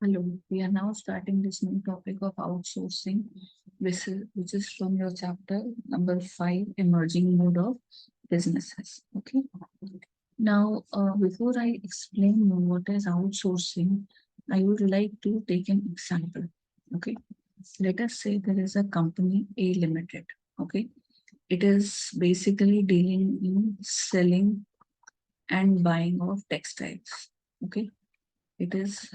Hello, we are now starting this new topic of outsourcing, which is from your chapter number 5, Emerging Mode of Businesses. Okay. Now, before I explain what is outsourcing, I would like to take an example. Okay. Let us say there is a company A Limited. Okay. It is basically dealing in selling and buying of textiles. Okay. It is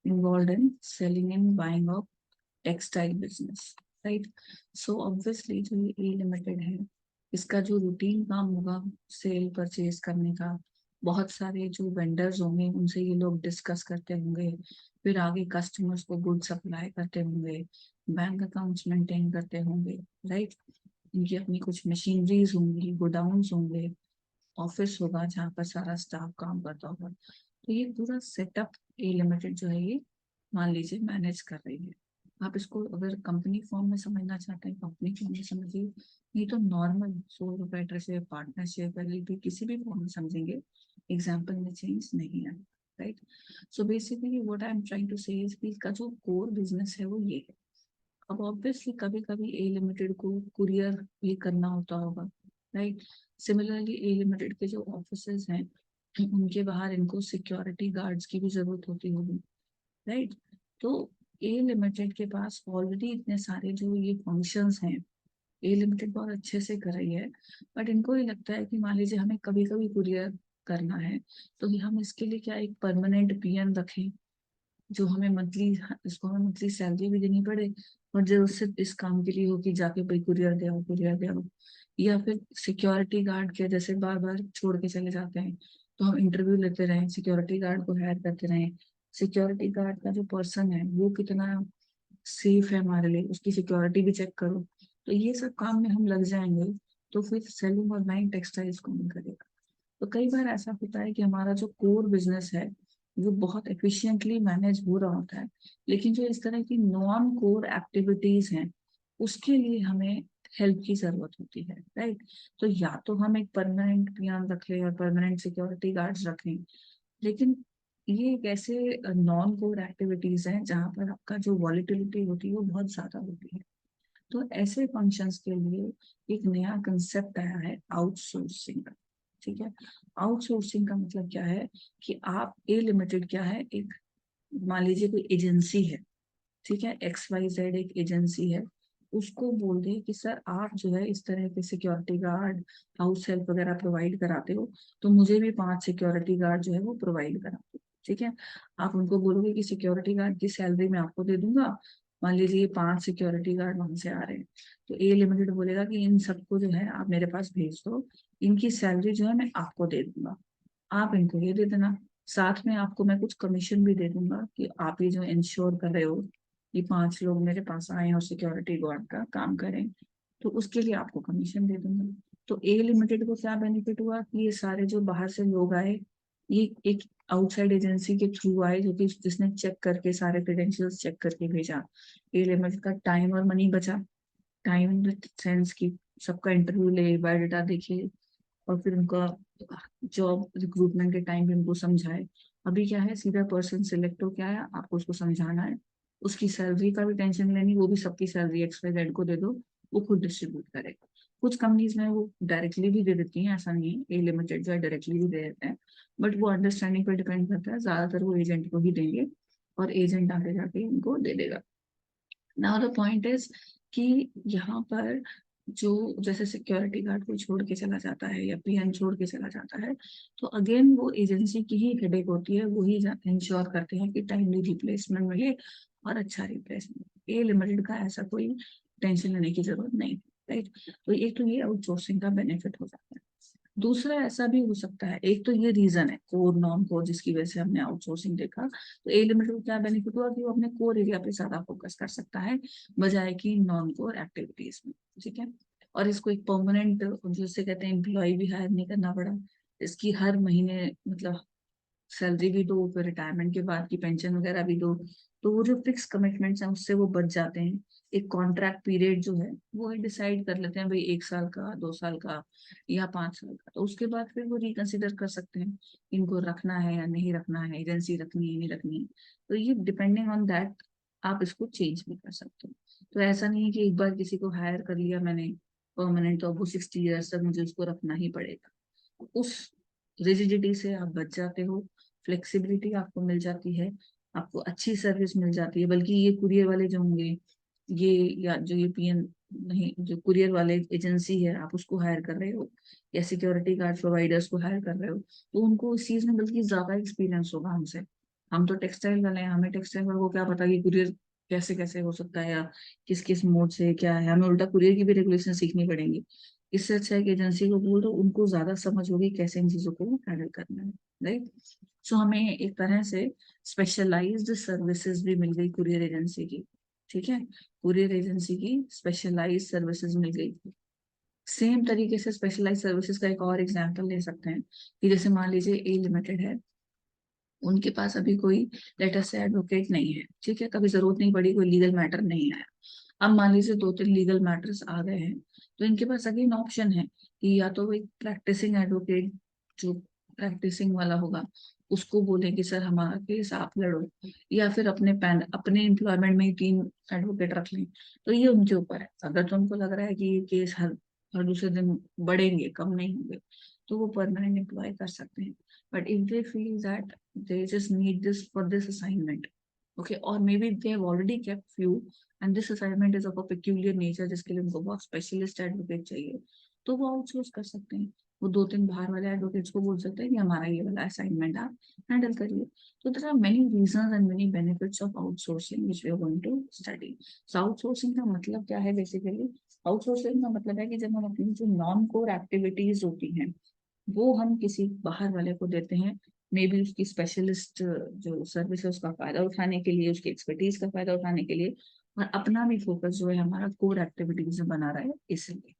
involved in selling and buying of textile business, right. So obviously जो ये ए limited है, इसका जो routine काम होगा cell purchase करने का, बहुत सारे जो वेंडर्स होंगे उनसे ये लोग डिस्कस करते होंगे, फिर आगे कस्टमर्स को गुड सप्लाई करते होंगे, बैंक अकाउंट्स मेंटेन करते होंगे, राइट। इनकी अपनी कुछ मशीनरीज होंगी, गोडाउन्स होंगे, ऑफिस होगा जहाँ पर सारा स्टाफ काम करता होगा। तो ये पूरा सेटअप ए लिमिटेड जो है ये मान लीजिए मैनेज कर रही है। आप इसको अगर कंपनी फॉर्म में समझना चाहते हैं कंपनी फॉर्म में समझिए, नहीं तो normal sole proprietorship, partnership, LLP किसी भी फॉर्म में समझेंगे, एग्जाम्पल में चेंज नहीं है, right. So basically what I am trying to say is कि इसका जो कोर बिजनेस है वो ये है। अब ऑब्वियसली कभी कभी ए लिमिटेड को कुरियर भी करना होता होगा, राइट। सिमिलरली ए लिमिटेड के जो ऑफिसेज हैं उनके बाहर इनको सिक्योरिटी गार्ड्स की भी जरूरत होती होगी, राइट। तो ए लिमिटेड के पास ऑलरेडी इतने सारे जो ये फंक्शंस हैं, ए लिमिटेड बहुत अच्छे से कर रही है, बट इनको ये लगता है कि मान लीजिए हमें कभी कभी कुरियर करना है, तो हम इसके लिए क्या एक परमानेंट पीएन रखें जो हमें मंथली, इसको हमें मंथली सैलरी भी देनी पड़े, और जो सिर्फ इस काम के लिए हो कि जाके भाई कुरियर दे आओ, कुरियर दे आओ। या फिर सिक्योरिटी गार्ड के जैसे बार बार छोड़ के चले जाते हैं, तो हम इंटरव्यू लेते रहें, सिक्योरिटी गार्ड को हायर करते रहें, सिक्योरिटी गार्ड का जो पर्सन है वो कितना सेफ है हमारे लिए, उसकी सिक्योरिटी भी चेक करो। तो ये सब काम में हम लग जाएंगे, तो फिर सेलिंग और बाइंग टेक्सटाइल्स कौन करेगा। तो कई बार ऐसा होता है कि हमारा जो कोर बिजनेस है वो बहुत एफिशिएंटली मैनेज हो रहा होता है, लेकिन जो इस तरह की नॉन कोर एक्टिविटीज हैं उसके लिए हमें हेल्प की जरूरत होती है, राइट। तो या तो हम एक परमानेंट पीएम रखें और परमानेंट सिक्योरिटी गार्ड्स रखें, लेकिन ये एक ऐसे नॉन कोर एक्टिविटीज हैं जहाँ पर आपका जो वॉलिटिलिटी होती है वो बहुत ज्यादा होती है। तो ऐसे फंक्शंस के लिए एक नया कंसेप्ट आया है आउटसोर्सिंग का। ठीक है। आउटसोर्सिंग का मतलब क्या है कि आप ए लिमिटेड क्या है, एक मान लीजिए कोई एजेंसी है, ठीक है, XYZ एक एजेंसी है, उसको बोल दे कि सर आप जो है इस तरह के सिक्योरिटी गार्ड, हाउस हेल्प वगैरह प्रोवाइड कराते हो, तो मुझे भी 5 सिक्योरिटी गार्ड जो है वो प्रोवाइड करा दो। ठीक है। आप उनको बोलोगे कि सिक्योरिटी गार्ड की सैलरी मैं आपको दे दूंगा, मान लीजिए 5 सिक्योरिटी गार्ड वहां से आ रहे हैं, तो ए लिमिटेड बोलेगा कि इन सबको जो है आप मेरे पास भेज दो, इनकी सैलरी जो है मैं आपको दे दूंगा, आप इनको ये दे देना, साथ में आपको मैं कुछ कमीशन भी दे दूंगा कि आप ये जो इंश्योर कर रहे हो ये 5 लोग मेरे पास आए और सिक्योरिटी गार्ड का काम करें, तो उसके लिए आपको कमीशन दे दूंगा। तो ए लिमिटेड को क्या बेनिफिट हुआ कि ये सारे जो बाहर से लोग आए, ये एक आउटसाइड एजेंसी के थ्रू आए, जो कि जिसने चेक करके सारे क्रेडेंशियल्स चेक करके भेजा। ए लिमिटेड का टाइम और मनी बचा। टाइम इन द सेंस की सबका इंटरव्यू ले, बायोडाटा देखे, और फिर उनका जॉब रिक्रूटमेंट के टाइम भी उनको समझाए। अभी क्या है, सीधा पर्सन सिलेक्ट हो, क्या है आपको उसको समझाना है, उसकी सैलरी का भी टेंशन लेनी, वो भी सबकी सैलरी XYZ को दे दो, वो खुद डिस्ट्रीब्यूट करेगा। कुछ कंपनीज में वो डायरेक्टली भी दे देती हैं, ऐसा नहीं है, ए लिमिटेड जो है डायरेक्टली भी दे देते हैं, बट वो अंडरस्टैंडिंग पर डिपेंड करता है, ज्यादातर वो एजेंट को ही देंगे और एजेंट आगे जाके इनको दे देगा। नाउ द पॉइंट इज कि यहाँ पर जो जैसे सिक्योरिटी गार्ड कोई छोड़ के चला जाता है या पीएन छोड़ के चला जाता है, तो अगेन वो एजेंसी की ही हेडेक होती है, वो ही इंश्योर करते हैं कि टाइमली रिप्लेसमेंट मिले और अच्छा रिप्लेसमेंट। ए लिमिटेड का ऐसा कोई टेंशन लेने की जरूरत नहीं, राइट। तो एक तो ये आउटसोर्सिंग का बेनिफिट हो जाता है। दूसरा ऐसा भी हो सकता है, एक तो ये रीजन है कोर नॉन कोर जिसकी वजह से हमने आउटसोर्सिंग देखा, तो ए लिमिटेड को क्या बेनिफिट हुआ कि वो अपने कोर एरिया पे ज्यादा फोकस कर सकता है बजाय कि नॉन कोर एक्टिविटीज में। ठीक है। और इसको एक परमानेंट जिसे कहते हैं एम्प्लॉय भी हायर नहीं करना पड़ा, इसकी हर महीने मतलब सैलरी भी दो, फिर रिटायरमेंट के बाद की पेंशन वगैरह भी दो। तो वो जो फिक्स कमिटमेंट्स हैं उससे वो बच जाते हैं। एक कॉन्ट्रैक्ट पीरियड जो है वो डिसाइड कर लेते हैं, भाई 1 साल का, 2 साल का या 5 साल का। तो उसके बाद फिर वो रिकंसिडर कर सकते हैं इनको रखना है या नहीं रखना है, एजेंसी रखनी है नहीं रखनी है। तो ये डिपेंडिंग ऑन दैट आप इसको चेंज भी कर सकते हो। तो ऐसा नहीं है कि एक बार किसी को हायर कर लिया मैंने परमानेंट, तो अब वो 60 ईयर्स तक मुझे उसको रखना ही पड़ेगा। उस रिजिडिटी से आप बच जाते हो, फ्लेक्सिबिलिटी आपको मिल जाती है, आपको अच्छी सर्विस मिल जाती है। बल्कि ये कुरियर वाले जो होंगे, ये या जो ये पीएन नहीं, जो कुरियर वाले एजेंसी है आप उसको हायर कर रहे हो या सिक्योरिटी गार्ड प्रोवाइडर्स को हायर कर रहे हो, तो उनको इस चीज में बल्कि ज्यादा एक्सपीरियंस होगा हमसे। हम तो टेक्सटाइल वाले हैं, हमें टेक्सटाइल वालों को क्या पता कि कुरियर कैसे कैसे हो सकता है या किस किस मोड से क्या है। हमें उल्टा कुरियर की भी रेगुलेशन सीखनी पड़ेगी। इससे अच्छा है कि एजेंसी को बोल दो, उनको ज्यादा समझ होगी कैसे इन चीजों को हैंडल करना है। राइट। सो हमें एक तरह से स्पेशलाइज्ड सर्विसेज भी मिल गई कुरियर एजेंसी की। ठीक है, कुरियर एजेंसी की स्पेशलाइज्ड सर्विसेज मिल गई। सेम तरीके से स्पेशलाइज्ड सर्विसेज का एक और एग्जांपल ले सकते हैं कि जैसे मान लीजिए ए लिमिटेड है, उनके पास अभी कोई लेटर से एडवोकेट नहीं है। ठीक है, कभी जरूरत नहीं पड़ी, कोई लीगल मैटर नहीं आया। अब मान लीजिए 2-3 लीगल मैटर्स आ गए हैं, तो इनके पास अगेन ऑप्शन है कि या तो वो एक प्रैक्टिसिंग एडवोकेट जो प्रैक्टिसिंग वाला होगा उसको बोले कि सर हमारा केस आप लड़ो, या फिर अपने एम्प्लॉयमेंट में ही 3 एडवोकेट रख लें। तो ये उनके ऊपर है। अगर तो उनको लग रहा है कि ये केस हर हर दूसरे दिन बढ़ेंगे, कम नहीं होंगे, तो वो परमानेंट एम्प्लॉय कर सकते हैं। But if they feel that they just need this for this assignment, okay, or maybe they have already kept few and this assignment is of a peculiar nature जिसके लिए उनको बहुत स्पेशलिस्ट एडवोकेट चाहिए, तो वो आउटसोर्स कर सकते हैं। वो 2-3 बाहर वाले एडवोकेट्स को बोल सकते हैं कि हमारा ये वाला असाइनमेंट आप हैंडल करिए। तो there are many reasons and many benefits of outsourcing which we are going to study. So outsourcing का मतलब क्या है बेसिकली? आउटसोर्सिंग का मतलब है कि जब हम अपनी जो नॉन कोर एक्टिविटीज होती हैं वो हम किसी बाहर वाले को देते हैं, मे बी उसकी स्पेशलिस्ट जो सर्विस है उसका फायदा उठाने के लिए, उसकी एक्सपर्टीज का फायदा उठाने के लिए, और अपना भी फोकस जो है हमारा कोर एक्टिविटीज में बना रहा है इसलिए।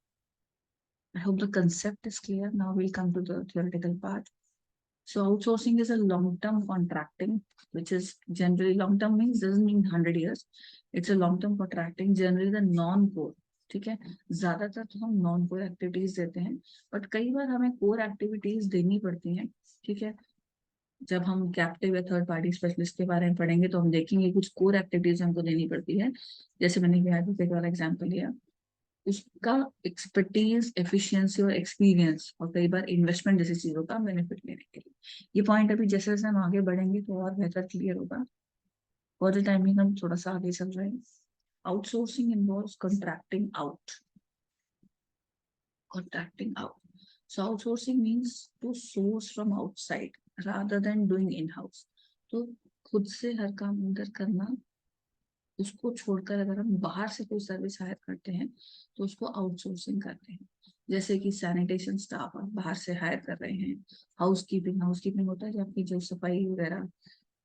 I hope the concept is clear. Now we'll come to the theoretical part. So outsourcing is a long-term contracting, which is generally long-term means doesn't mean 100 years. It's a long-term contracting, generally the non-core. ठीक है, ज्यादातर तो हम non core activities देते हैं, but कई बार हमें core activities देनी पड़ती हैं। ठीक है, जब हम कैप्टिव या थर्ड पार्टी स्पेशलिस्ट के बारे में पढ़ेंगे तो हम देखेंगे कुछ कोर एक्टिविटीज हमको देनी पड़ती है। जैसे मैंने एडवोकेट वाला एग्जाम्पल लिया, उसका एक्सपर्टीज, एफिशिएंसी और एक्सपीरियंस और कई बार इन्वेस्टमेंट जैसी चीजों का बेनिफिट लेने के लिए। ये पॉइंट अभी जैसे जैसे हम आगे बढ़ेंगे तो और बेहतर क्लियर होगा। फॉर द टाइमिंग हम थोड़ा सा आगे चल रहे हैं। Outsourcing involves contracting out. Contracting out. So outsourcing means to source from outside rather than doing in-house. तो खुद से हर काम अंदर करना, उसको छोड़कर अगर हम बाहर से कोई सर्विस हायर करते हैं तो उसको आउटसोर्सिंग करते हैं। जैसे कि सैनिटेशन स्टाफ आप बाहर से हायर कर रहे हैं। हाउस कीपिंग होता है जो आपकी जो सफाई वगैरह,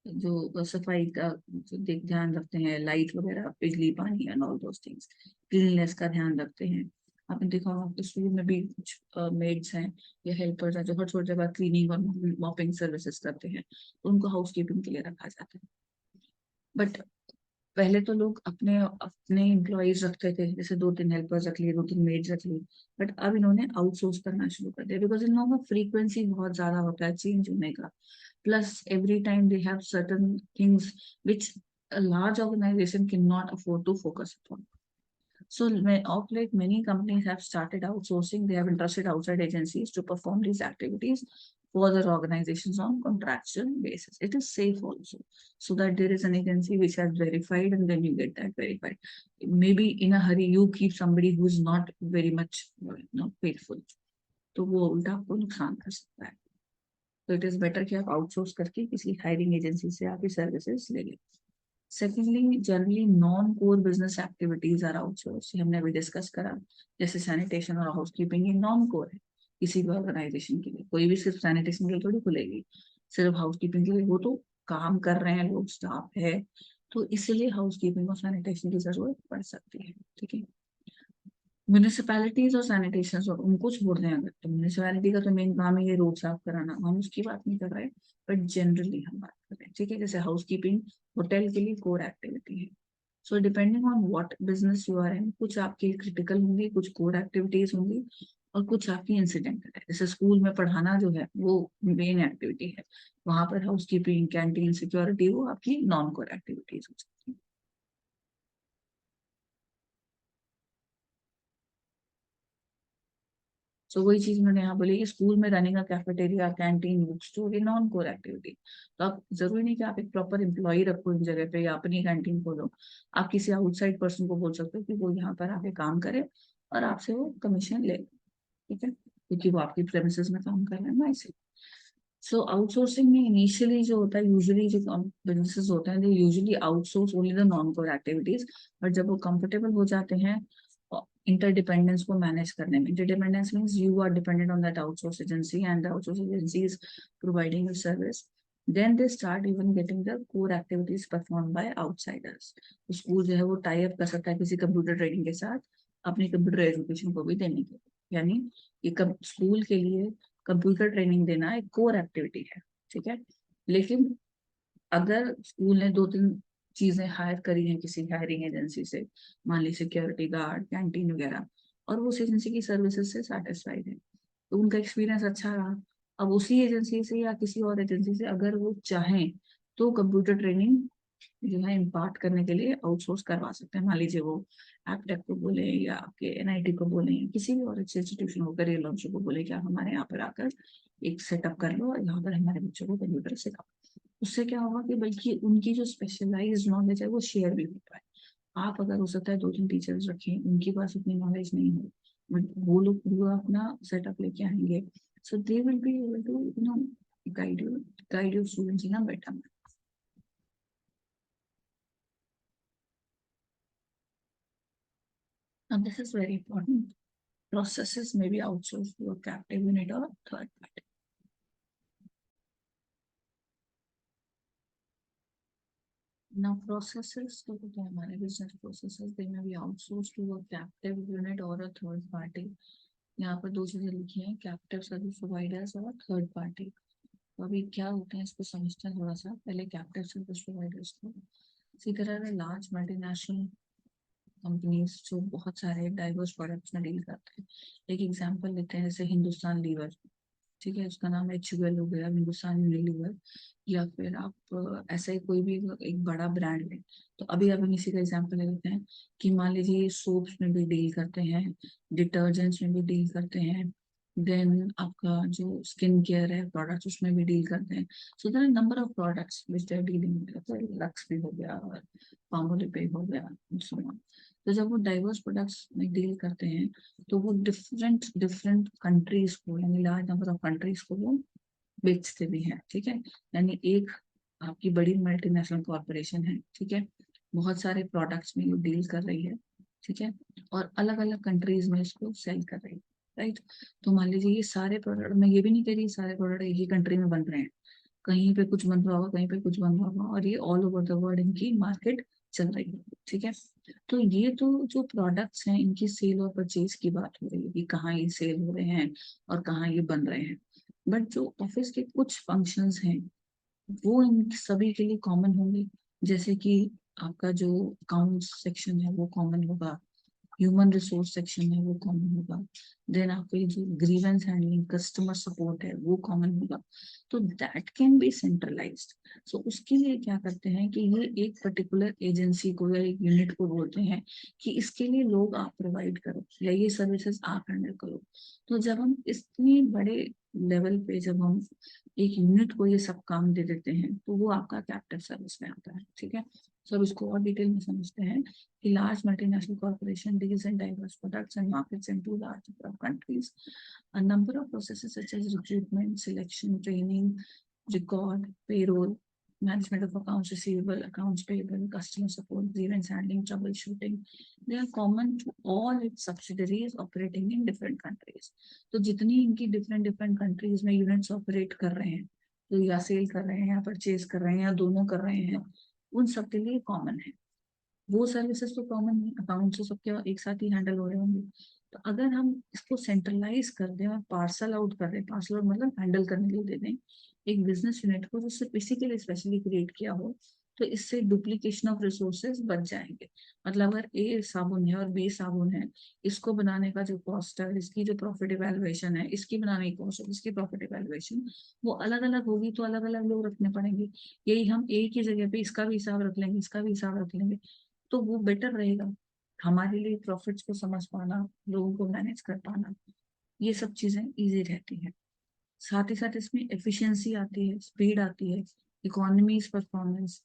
जो सफाई का जो ध्यान रखते हैं, लाइट वगैरह, बिजली, पानी and all those things, cleanness का ध्यान रखते हैं। आपने देखा होगा आपके स्कूल में भी कुछ मेड्स हैं या हेल्पर्स हैं जो हर छोटे जगह क्लीनिंग और मॉपिंग सर्विसेज करते हैं, तो उनको हाउस कीपिंग के लिए रखा जाता है। बट पहले तो लोग अपने अपने एम्प्लॉयज रखते थे, जैसे 2-3 हेल्पर्स रख लिए, 2-3 मेड्स रख लिए। बट अब इन्होंने आउटसोर्स करना शुरू कर दिया बिकॉज इन लोगों का फ्रीक्वेंसी बहुत ज्यादा होता है चेंज होने का। Plus every time they have certain things which a large organization cannot afford to focus upon. So of late, many companies have started outsourcing. They have entrusted outside agencies to perform these activities for their organizations on contractual basis. It is safe also, so that there is an agency which has verified, and then you get that verified. Maybe in a hurry, you keep somebody who is not very much, faithful. तो वो उल्टा आपको नुकसान कर सकता है। तो it is better कि आप आउटसोर्स करके किसी हायरिंग एजेंसी से आप ये सर्विसेज ले लें। Secondly, generally non core business activities are outsource, हमने अभी डिस्कस करा। जैसे सैनिटेशन और हाउस कीपिंग, ये नॉन कोर है किसी भी ऑर्गेनाइजेशन के लिए। कोई भी सिर्फ सैनिटेशन के लिए थोड़ी खुलेगी, सिर्फ हाउस कीपिंग के लिए। वो तो काम कर रहे हैं लोग, स्टाफ है, तो इसलिए हाउस कीपिंग और सैनिटेशन की जरूरत पड़ सकती है। ठीक है, म्यूनिसिपैलिटीज और सैनिटेशन और उनको छोड़ दें अगर, तो म्यूनिसिपैलिटी का तो मेन काम है ये रोड साफ कराना, हम उसकी बात नहीं कर रहे, बट जनरली हम बात कर रहे हैं, ठीक है। जैसे हाउस कीपिंग होटल के लिए कोर एक्टिविटी है। So depending on what business you are in, कुछ आपकी क्रिटिकल होंगी, कुछ कोर एक्टिविटीज होंगी, और कुछ आपकी इंसिडेंटल है। जैसे स्कूल में पढ़ाना जो है वो मेन एक्टिविटी है, वहां पर हाउस कीपिंग, कैंटीन, सिक्योरिटी वो आपकी नॉन कोर एक्टिविटीज हो सकती है। सो वही चीज मैंने यहाँ बोली कि स्कूल में रनिंग का कैफेटेरिया, कैंटीन, बुक स्टोर, ये नॉन कोर एक्टिविटी। तो आप जरूरी नहीं कि आप एक प्रॉपर एम्प्लॉय रखो इन जगह पे या अपनी कैंटीन खोलो, आप किसी आउटसाइड पर्सन को बोल सकते हो कि वो यहाँ पर आके काम करे और आपसे वो कमीशन ले, ठीक है, क्योंकि वो आपकी प्रेमिसेस में काम कर रहे हैं ना, इसे। सो आउटसोर्सिंग में इनिशियली जो होता है, यूजुअली जो बिजनेसेस होते हैं, they usually outsource only the non core activities. But जब वो कंफर्टेबल हो जाते हैं इंटरडिपेंडेंस को मैनेज करने में, interdependence means you are dependent on that outsource agency and the outsource agency is providing you service, then they start even getting the core activities performed by outsiders। तो school जो है वो tie up कर सकता है किसी computer training के साथ अपनी कंप्यूटर एजुकेशन को भी देने के लिए। यानी ये स्कूल के लिए कंप्यूटर ट्रेनिंग देना एक कोर एक्टिविटी है, ठीक है। लेकिन अगर स्कूल ने दो तीन चीजें हायर करी हैं किसी हायरिंग एजेंसी से, मान ली सिक्योरिटी गार्ड, कैंटीन वगैरह, और वो उस एजेंसी की सर्विसेज से सेटिस्फाइड है, तो उनका एक्सपीरियंस अच्छा रहा, अब उसी एजेंसी से या किसी और एजेंसी से अगर वो चाहें तो कंप्यूटर ट्रेनिंग जो है इम्पार्ट करने के लिए आउटसोर्स करवा सकते हैं। मान लीजिए वो एपटेक को बोले या आपके एनआईटी को बोले या किसी भी और अच्छे इंस्टीट्यूशन को, करियर लॉन्च को बोले कि आप हमारे यहाँ पर आकर एक सेटअप कर लो और यहाँ पर हमारे बच्चों को कंप्यूटर सिखाओ। उससे क्या होगा कि बल्कि उनकी जो स्पेशलाइज्ड नॉलेज है वो शेयर भी हो पाए। आप अगर हो सकता है दो तीन टीचर्स रखें, उनके पास उतनी नॉलेज नहीं हो, बट वो लोग पूरा अपना सेटअप लेके आएंगे, so they will be able to guide you guide your students in a better. Now this is very important. Processes may be outsourced to a captive unit or third party. Now processes तो क्या है, हमारे business processes they may be outsourced to a captive unit or a third party। यहाँ पर दो चीजें लिखी हैं, कैप्टिव सर्विस प्रोवाइडर्स और थर्ड पार्टी। तो अभी क्या होते हैं इसको समझते हैं थोड़ा सा, पहले कैप्टिव सर्विस प्रोवाइडर्स को। इसी तरह लार्ज मल्टीनेशनल कंपनीज जो बहुत सारे डाइवर्स प्रोडक्ट्स में डील करते हैं, एक एग्जांपल लेते हैं जैसे हिंदुस्तान लीवर, ठीक है, उसका नाम HUL हो गया, हिंदुस्तान यूनिलीवर, या फिर आप ऐसा ही कोई भी एक बड़ा ब्रांड है। तो अभी हम इसी का एग्जांपल ले लेते हैं कि मान लीजिए सोप्स में भी डील करते हैं, डिटर्जेंट्स में भी डील करते हैं, देन आपका जो स्किन केयर है प्रोडक्ट्स उसमें भी डील करते हैं। So there are number of products which they are dealing with, Lux भी हो गया और पामोलिव हो गया, so on। तो जब वो डाइवर्स प्रोडक्ट्स में डील करते हैं तो वो डिफरेंट डिफरेंट कंट्रीज को, यानी लार्ज नंबर ऑफ कंट्रीज को वो बेचते भी हैं, ठीक है। यानी एक आपकी बड़ी मल्टीनेशनल कॉरपोरेशन है, ठीक है, बहुत सारे प्रोडक्ट्स में ये डील कर रही है, ठीक है, और अलग अलग कंट्रीज में इसको सेल कर रही है, राइट। तो मान लीजिए ये सारे प्रोडक्ट, मैं ये भी नहीं कह रही सारे प्रोडक्ट एक ही कंट्री में बन रहे हैं, कहीं पे कुछ बन रहा होगा, कहीं पे कुछ बन रहा होगा, और ये ऑल ओवर द वर्ल्ड इनकी मार्केट चल रही है, ठीक है। तो ये तो जो प्रोडक्ट्स हैं इनकी सेल और परचेज की बात हो रही है कि कहाँ ये सेल हो रहे हैं और कहाँ ये बन रहे हैं। बट जो ऑफिस के कुछ फंक्शंस हैं वो इन सभी के लिए कॉमन होंगे। जैसे कि आपका जो अकाउंट सेक्शन है वो कॉमन होगा, ह्यूमन रिसोर्स सेक्शन है वो कॉमन होगा, देन आपके जो ग्रीवेंस हैंडलिंग, कस्टमर सपोर्ट है वो कॉमन होगा। तो दैट कैन बी सेंट्रलाइज्ड। सो उसके लिए क्या करते हैं कि ये एक पर्टिकुलर एजेंसी को या एक यूनिट को बोलते हैं कि इसके लिए लोग आप प्रोवाइड करो या ये सर्विसेज आप हैंडल करो। तो जब हम इतनी बड़े लेवल पे जब हम एक यूनिट को ये सब काम दे देते हैं तो वो आपका कैप्टिव सर्विस में आता है, ठीक है। सो अब इसको और डिटेल में समझते हैं कि large multinational corporation deals in diverse products and markets into large number of countries. A number of processes such as recruitment, selection, training, record, payroll, management of accounts receivable, accounts payable, customer support, grievance handling, troubleshooting, they are common to all its subsidiaries operating in different countries। तो जितनी इनकी different different countries में units operate कर रहे हैं, तो या cell कर रहे हैं या परचेज कर रहे हैं या दोनों कर रहे हैं, उन सब के लिए कॉमन है। वो सर्विसेज तो कॉमन है, अकाउंट तो सबके एक साथ ही हैंडल हो रहे होंगे, तो अगर हम इसको सेंट्रलाइज कर दें और पार्सल आउट कर दें, पार्सल आउट मतलब हैंडल करने के लिए दे दें एक बिजनेस यूनिट को जो सिर्फ इसी के लिए स्पेशली क्रिएट किया हो, तो इससे डुप्लीकेशन ऑफ रिसोर्सेज बच जाएंगे। मतलब अगर ए साबुन है और बी साबुन है, इसको बनाने का जो कॉस्ट है, इसकी जो प्रॉफिट इवैल्यूएशन है, इसकी बनाने की कॉस्ट है, इसकी प्रॉफिट इवैल्यूएशन, वो अलग अलग होगी, तो अलग अलग लोग रखने पड़ेंगे। यही हम एक ही जगह पे इसका भी हिसाब रख लेंगे, इसका भी हिसाब रख लेंगे, तो वो बेटर रहेगा हमारे लिए। प्रॉफिट्स को समझ पाना, लोगों को मैनेज कर पाना, ये सब चीजें इजी रहती है। साथ ही साथ इसमें एफिशिएंसी आती है, स्पीड आती है, economies performance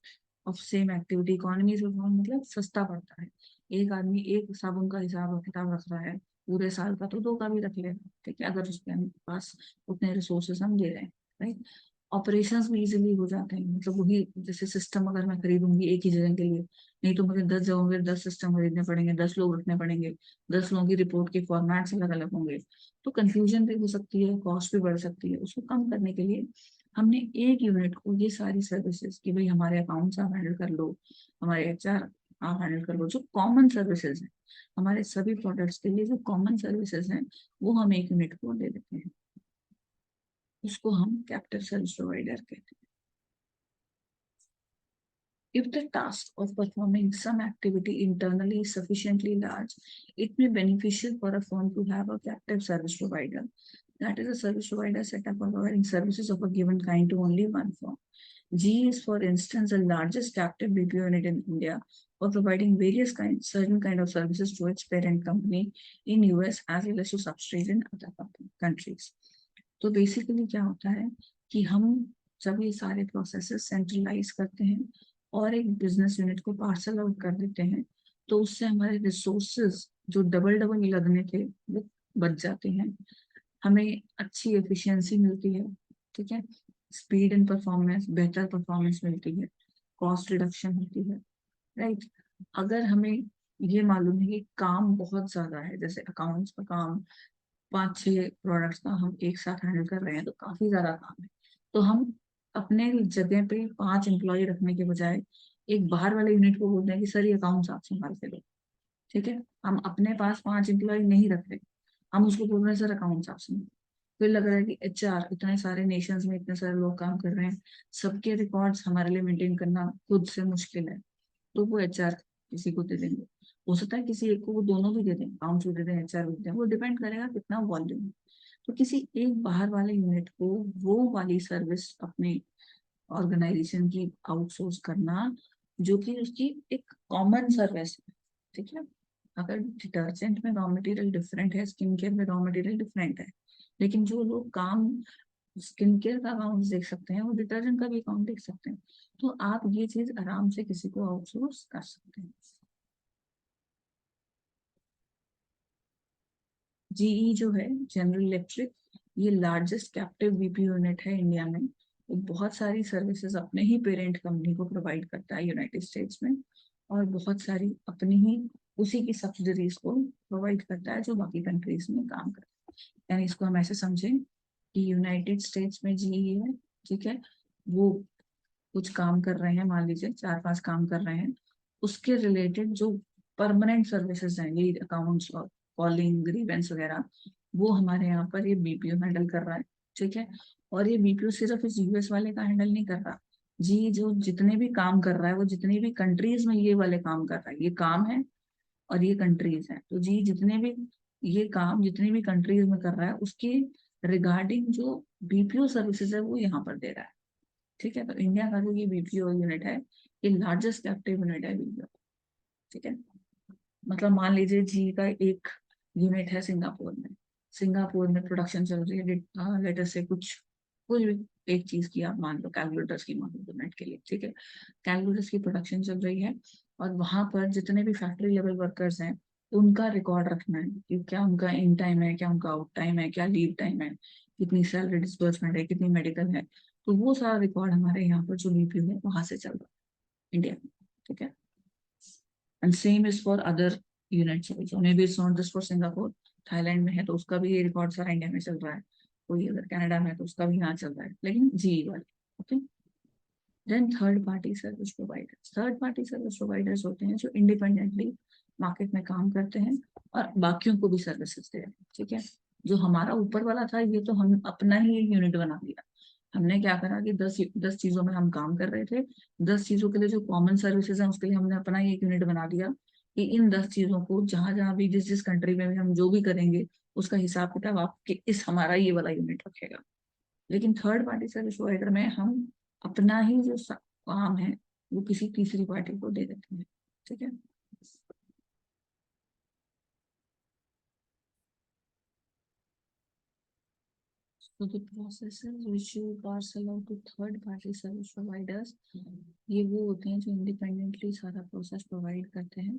of same activity. Economies performance मतलब सस्ता पड़ता है। एक आदमी एक साबुन का हिसाब किताब रख रहा है पूरे साल का, तो दो का भी रख लेगा, ठीक है, अगर उसके पास उतने रिसोर्सेस हम दे रहे हैं, राइट। ऑपरेशंस भी इजीली हो जाते हैं, मतलब वही जैसे सिस्टम अगर मैं खरीदूंगी एक ही जगह के लिए, नहीं तो मुझे 10 जगहों पे 10 सिस्टम खरीदने पड़ेंगे, 10 लोग रखने पड़ेंगे, 10 लोगों की रिपोर्ट के फॉर्मेट्स अलग अलग होंगे, तो कंफ्यूजन भी हो सकती है, कॉस्ट भी बढ़ सकती है। उसको कम करने के लिए हमने एक यूनिट को ये सारी सर्विसेज कि भाई हमारे अकाउंट्स आप हैंडल कर लो, हमारे एचआर आप हैंडल कर लो, जो कॉमन सर्विसेज हैं हमारे सभी प्रोडक्ट्स के लिए, जो कॉमन सर्विसेज हैं वो हम एक यूनिट को दे देते हैं, उसको हम कैपिटल सर्विस प्रोवाइडर कहते हैं। If the task of performing some activity internally is sufficiently large, it may be beneficial for a firm to have a captive service provider. That is a service provider set up for providing services of a given kind to only one firm. GE is, for instance, the largest captive BPO unit in India for providing certain kind of services to its parent company in US as well as to subsidiaries in other countries. तो basically क्या होता है कि हम जब ये सारे processes centralise करते हैं और एक बिजनेस यूनिट को पार्सल आउट कर देते हैं, तो उससे हमारे रिसोर्सेज जो डबल डबल लगने थे वो बच जाते हैं, हमें अच्छी एफिशिएंसी मिलती है, ठीक है, स्पीड एंड परफॉर्मेंस, बेहतर परफॉर्मेंस मिलती है, कॉस्ट रिडक्शन होती है, राइट। अगर हमें ये मालूम है कि काम बहुत ज्यादा है, जैसे अकाउंट्स का काम, 5-6 प्रोडक्ट्स का हम एक साथ हैंडल कर रहे हैं, तो काफी ज्यादा काम है, तो हम अपने जगह पे 5 एम्प्लॉय रखने के बजाय एक बाहर वाले यूनिट को बोलते हैं कि सर ये अकाउंट्स आप संभाल के लो, ठीक है। हम अपने पास 5 एम्प्लॉय नहीं रख रहे, हम उसको बोल रहे हैं सर अकाउंट्स आप संभाल। फिर लग रहा है कि एचआर, इतने सारे नेशंस में इतने सारे लोग काम कर रहे हैं, सबके रिकॉर्ड्स हमारे लिए मेंटेन करना खुद से मुश्किल है, तो वो एचआर किसी को दे देंगे। हो सकता है किसी एक को वो दोनों भी दे दें, अकाउंट्स भी दे दें, एचआर भी दे दें, वो डिपेंड करेगा कितना वॉल्यूम है। तो किसी एक बाहर वाले यूनिट को वो वाली सर्विस अपने ऑर्गेनाइजेशन की आउटसोर्स करना जो कि उसकी एक कॉमन सर्विस है, ठीक है। अगर डिटर्जेंट में रॉ मटेरियल डिफरेंट है, स्किन केयर में रॉ मटेरियल डिफरेंट है, लेकिन जो लोग काम स्किन केयर का अकाउंट देख सकते हैं वो डिटर्जेंट का भी अकाउंट देख सकते हैं, तो आप ये चीज आराम से किसी को आउटसोर्स कर सकते हैं। जीई जो है, जनरल इलेक्ट्रिक, ये लार्जेस्ट कैप्टिव बीपी यूनिट है इंडिया में। वो बहुत सारी सर्विसेज अपने ही पेरेंट कंपनी को प्रोवाइड करता है यूनाइटेड स्टेट्स में, और बहुत सारी अपनी ही उसी की सब्सिडरीज को प्रोवाइड करता है जो बाकी कंट्रीज में काम करता है। यानी इसको हम ऐसे समझें कि यूनाइटेड स्टेट्स में जीई है, ठीक है, वो कुछ काम कर रहे हैं, मान लीजिए 4-5 काम कर रहे हैं, उसके रिलेटेड जो परमानेंट सर्विसेज हैं, ये अकाउंट्स और कॉलिंग ग्रीवेंस वगैरह, वो हमारे यहाँ पर ये बीपीओ हैंडल कर रहा है, ठीक है। और ये बीपीओ सिर्फ इस यूएस वाले का हैंडल नहीं कर रहा, जी जो जितने भी काम कर रहा है वो जितनी भी कंट्रीज में ये वाले काम कर रहा है, ये काम है और ये कंट्रीज है, तो जी जितने भी ये काम जितनी भी कंट्रीज में कर रहा है उसकी रिगार्डिंग जो बीपीओ सर्विसेज है वो यहाँ पर दे रहा है, ठीक है। तो इंडिया का जो ये बीपीओ यूनिट है, ये लार्जेस्ट कैप्टिव यूनिट है बीपीओ, ठीक है। मतलब मान लीजिए जी का एक यूनिट है सिंगापुर में, सिंगापुर में प्रोडक्शन चल रही है लेटर से कुछ कुछ भी एक चीज की आप मान लो, कैलकुलेटर्स की मान लो यूनिट के लिए, ठीक है, कैलकुलेटर्स की प्रोडक्शन चल रही है, और वहां पर जितने भी फैक्ट्री लेवल वर्कर्स हैं उनका रिकॉर्ड रखना है कि क्या उनका इन टाइम है, क्या उनका आउट टाइम है, क्या लीव टाइम है, कितनी सैलरी डिस्बर्समेंट है, कितनी मेडिकल है, तो वो सारा रिकॉर्ड हमारे यहाँ पर जो बीपीओ है वहां से चल रहा है इंडिया में, ठीक है। And same is for other units also, may be it's not just for Singapore, Thailand में है तो उसका भी ये रिकॉर्ड सारा इंडिया में चल रहा है, कोई अगर कनाडा में है तो उसका भी यहाँ चल रहा है, लेकिन जी वाले, okay. Then third party service providers, third party service providers होते हैं जो इंडिपेंडेंटली मार्केट में काम करते हैं और बाकियों को भी सर्विसेज दे रहे हैं। ठीक है, जो हमारा ऊपर वाला था ये तो हम अपना ही एक यूनिट बना दिया। हमने क्या करा कि 10 चीजों में हम काम कर रहे थे, 10 चीजों के लिए जो कॉमन सर्विसेज हैं उसके लिए हमने अपना ही एक यूनिट बना दिया कि इन 10 चीजों को जहां जहां भी जिस जिस कंट्री में भी हम जो भी करेंगे उसका हिसाब किताब आपके इस हमारा ये वाला यूनिट रखेगा। लेकिन थर्ड पार्टी सर्विस प्रोवाइडर में हम अपना ही जो काम है वो किसी तीसरी पार्टी को दे देते हैं। ठीक है, so the processes which you parcel out to third party service providers, ये वो होते हैं जो इंडिपेंडेंटली सारा प्रोसेस प्रोवाइड करते हैं।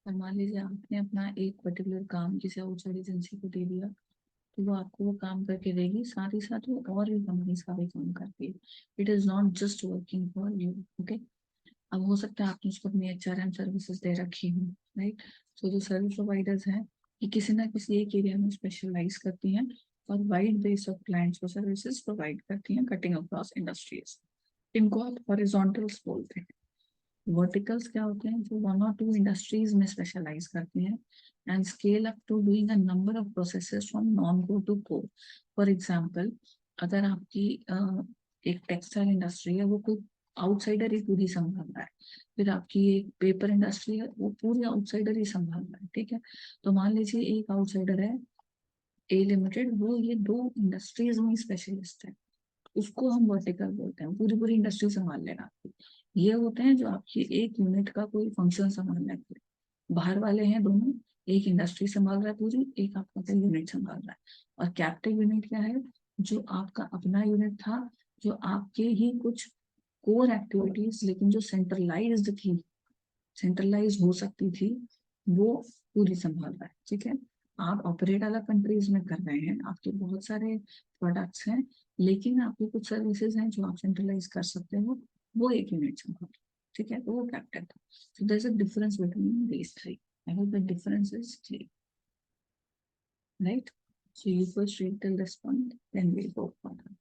और मान लीजिए आपने अपना एक पर्टिकुलर काम किसी आउटसाइड एजेंसी को दे दिया, तो वो आपको वो काम करके देगी, साथ ही साथ वो और भी कंपनीज का भी काम करती है। It is not just working for you. Okay, अब हो सकता है आपने उसको अपनी HRM सर्विसेज दे रखी हो, राइट। तो जो सर्विस प्रोवाइडर्स हैं ये किसी ना किसी एक एरिया में स्पेशलाइज करती हैं और वाइड बेस ऑफ क्लाइंट्स को सर्विसेज प्रोवाइड करती हैं कटिंग अक्रॉस इंडस्ट्रीज। इनको आप हॉरिजॉन्टल्स बोलते हैं। वर्टिकल्स क्या होते हैं, जो 1 or 2 इंडस्ट्रीज में स्पेशलाइज करती हैं and scale up to doing a number of processes from non core to core. For example, अगर आपकी एक टेक्सटाइल इंडस्ट्री है, वो कोई आउटसाइडर ही पूरी संभाल रहा है। फिर आपकी एक पेपर इंडस्ट्री है, वो पूरी आउटसाइडर ही संभाल रहा है। ठीक है, तो मान लीजिए एक आउटसाइडर है ए लिमिटेड, वो ये 2 इंडस्ट्रीज में स्पेशलिस्ट है, उसको हम वर्टिकल बोलते हैं, पूरी पूरी इंडस्ट्री संभाल लेना आपकी। ये होते हैं जो आपकी एक यूनिट का कोई फंक्शन संभाल रहे हैं। बाहर वाले हैं दोनों, एक इंडस्ट्री संभाल रहा है पूरी, एक आपका कोई यूनिट संभाल रहा है। और कैप्टिव यूनिट क्या है, जो आपका अपना यूनिट था, जो आपके ही कुछ कोर एक्टिविटीज लेकिन जो सेंट्रलाइज्ड थी, सेंट्रलाइज हो सकती थी, वो पूरी संभाल रहा है। ठीक है, आप ऑपरेट अलग कंट्रीज में कर रहे हैं, आपके बहुत सारे प्रोडक्ट्स हैं, लेकिन आपके कुछ सर्विसेज हैं जो आप सेंट्रलाइज कर सकते हो, वो एक यूनिट संभाल। ठीक है, तो वो कैप्टन था। So there is a difference between these three. I hope the difference is clear, right. So you first read till this point, then we'll go further.